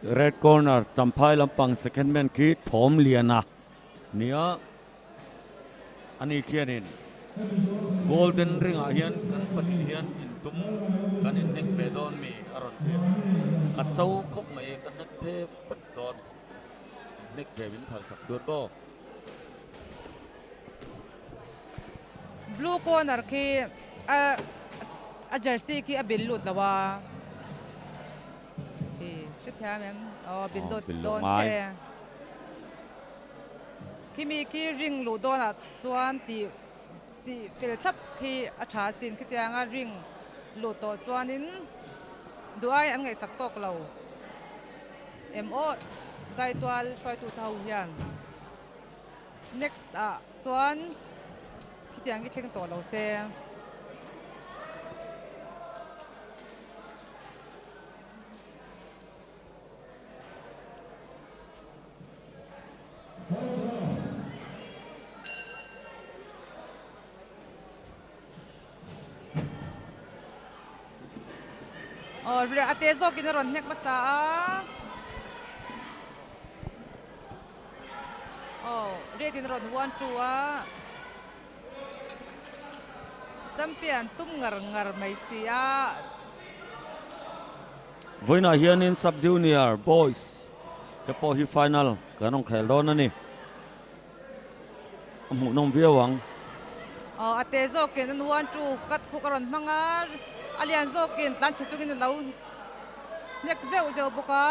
red corner champhai lampang second man ki thom liana nia ani khianin golden ring a hian kan pali hian in tum kan in nek pe don mi aron te ka chau khop mai kan nek the pat don nek pe win thal sak tur bo blue corner ki a jersey ki a bil lut lawa sit thia mem bil dot don che ki mi ki ring lu don a chuan ti fel thap khi a tha sin ki tianga ring lu to chuanin duai an ngai sak tok lo mo sai twal soi tu thau hian next chuan ki tiang ki thleng to lo se ate zo kin ron nek masa red in ron 1-2 champion tum ngar mai sia voina hian in sub junior boys te po hi final kanong khel don ani amu nom viawang ate zo kin 1-2 kat hukaron manga alian zo kin tlan chachugin lo nek zeu boka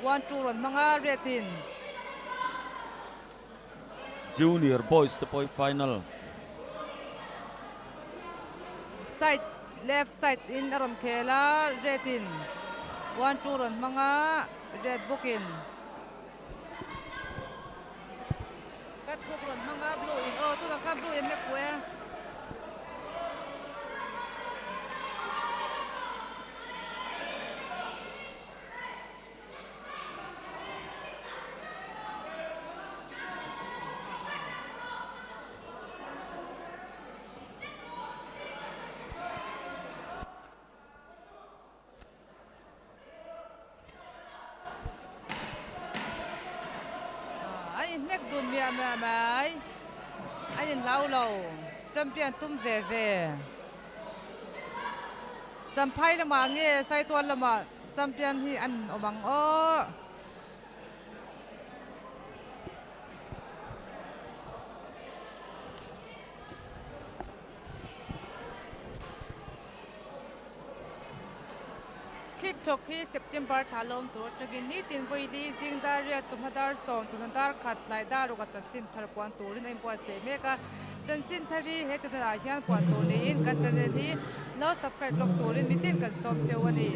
1-2 ron manga retin junior boys te po hi final side left side in aron khela retin 1-2 ron manga red bookin kat hukron manga blue in tu na ka blue in nek we nek dum mia mai anh lâu champion tum ve champhai lama nge sai to lama champion hi an omang kick thok hi September thalom tur tagin ni tin voi di jingdar ria chumhadar song chumhadar khat lai da ro ka chin thar puan turin em po se meka chanchin thari he chadara hian puan tur ni in kan chane hi no subscribe lok turin mitin kan som chewani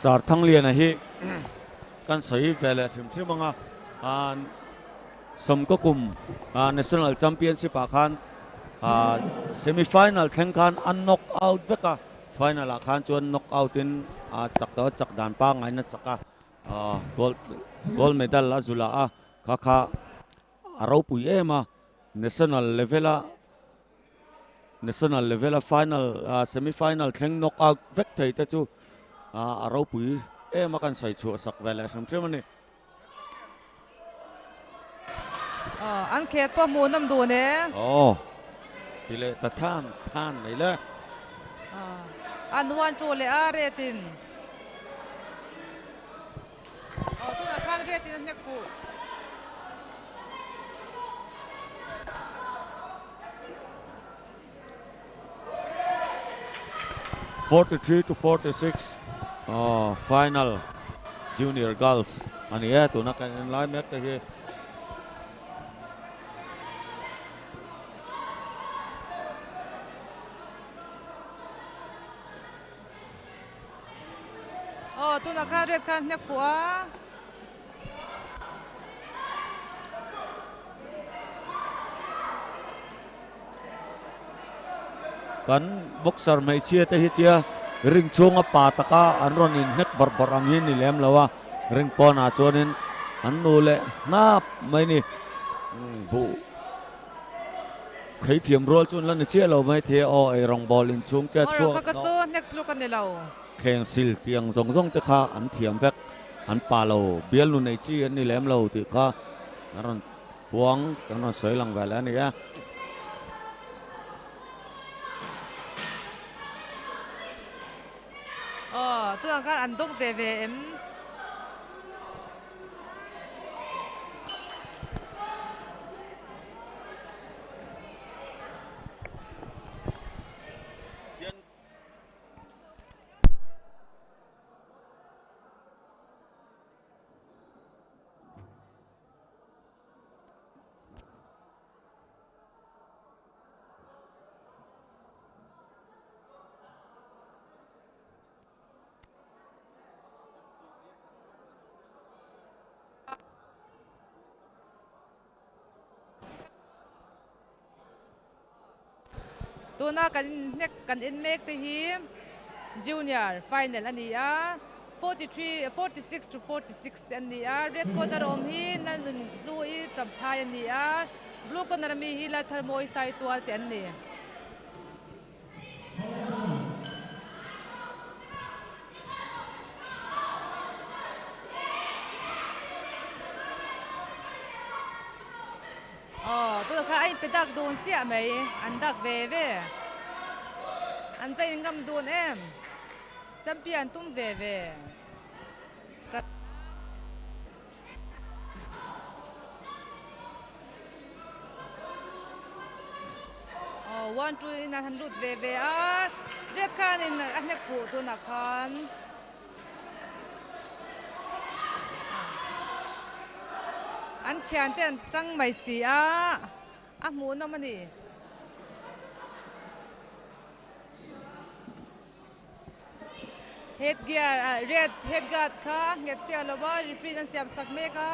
sar thang lian a hi kan soi vele thim manga an som ko kum national championship a khan semi final thleng khan an knock out veka final a khan chuan knock out in chak dan pa ngai na chaka gold medal la zula kha aro pui ema national level final semi final thleng knock out vek thei ta chu aro pui ema kan sai chu sak vele thim ani an khet po mu nam du ne tile ta than nei le an 1-2 le a retin tu na khan retin nek fu 43-46 final junior girls ani tu na kan lai mek te hi tu na khan red khan nek fu kan boxer mai chia te hi tia ring chunga pa taka an ron in nek bar angin ni lem lawa ring pona chonin an nu le na mai ni bu khei thiam rol chun lan chia lo mai the ai rong ball in chung cha chu chu ka chu nek lu kan ne lo แข่งสิลเปียงซงซงเตค่ะอันเทียมเวกอันปาโลเบียลูในจีอันนี้แหลมโลติค่ะนั่นพวงกันสวยหลังแหวนแล้วนี่ตัวนั้นก็อันดุกเวมตัวน่ากันเนี่ยกันอินเมกที่ฮีจูเนียร์ไฟนอลอันนี้46 to 46อันนี้เรียกคนนารมฮีนั่นนุ่นลูอีจับพายอันนี้บลูคนนารมีฮีลาทาร์โมยไซตัวเต็นนี่ตัวข้าไอ้ไปดักโดนเสียไหมอันดักเวอันไปงำโดนแชมเปี้ยนตุ้มเววันจุยนั่นลุดเวเรียกข้านี่อันนี้ฟูตัวนักขันอันเชียนเต้นจังไม่เสียหมูน้ำมันนี่เฮดเกียร์เรดเฮดการ์ดค่ะเงียบเจียวแล้วว่ารีฟรีนั่นเสียบสักเมกะ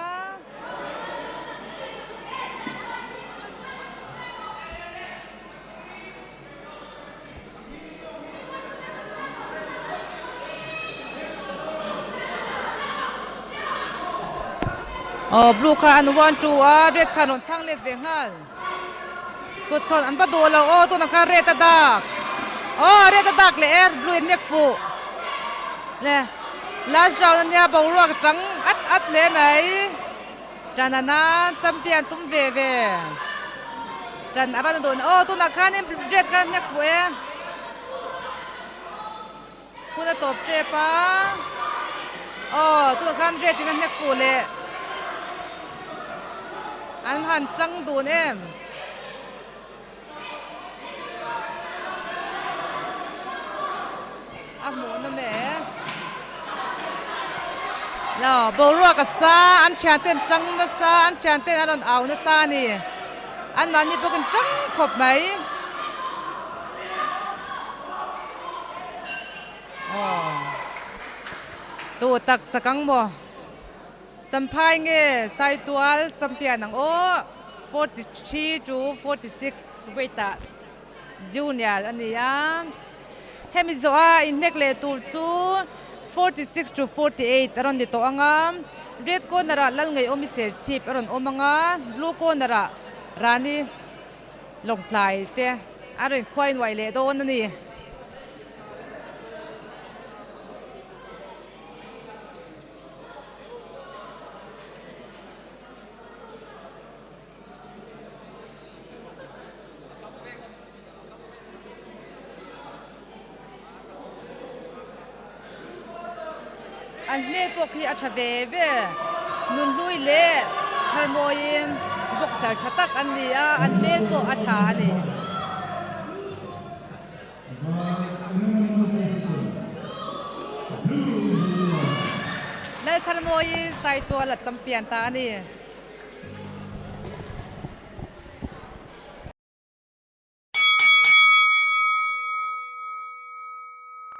บลูค่ะอันวันจูเรดค่ะนนช่างเล็ดเวียงหันกดคนอันประตูเราตัวนักเรดตะดักเรดตะดักเลยบลูเน็กฟูเลยลาชาวเนี่ยบอกว่าจังอัดเลยไหมจันน่ะแชมเปี้ยนตุ้มเวจันอันประตูตัวนักนี่เรดกันเน็กฟูคุณจะตบเจ็บปะตัวนักเรดที่นั่นเน็กฟูเลยอันหันจังดูนหมูน้ำแม่แล้วบรัวกับซาอันเชียนเต้นจังนะซาอันเชียนเต้นอันเอานะซานี่อันนั้นนี่พวกกันจังขบไหมตัวตักจะกังบ่จำพายเงี้ยไซตัวจำเปียนัง43 to 46 เวต้าจูเนียร์อันนี้เฮมิโซอินเนกเลตูจู46 to 48อรอนดิโตอ่างเรียดโกนระลังไงอมิเซอร์ชิปอรอนอมังบลูโกนระรานีลงไลเตะอรอนควายไวเลโดนนี่อันนี้พวกที่อัชเวเวนุนลุยเล่ทาร์โมยินบกเสร์ชตักอันนี้อันนี้พวกอัชานี่และทาร์โมยินใส่ตัวหลัดจำเปลี่ยนตานี่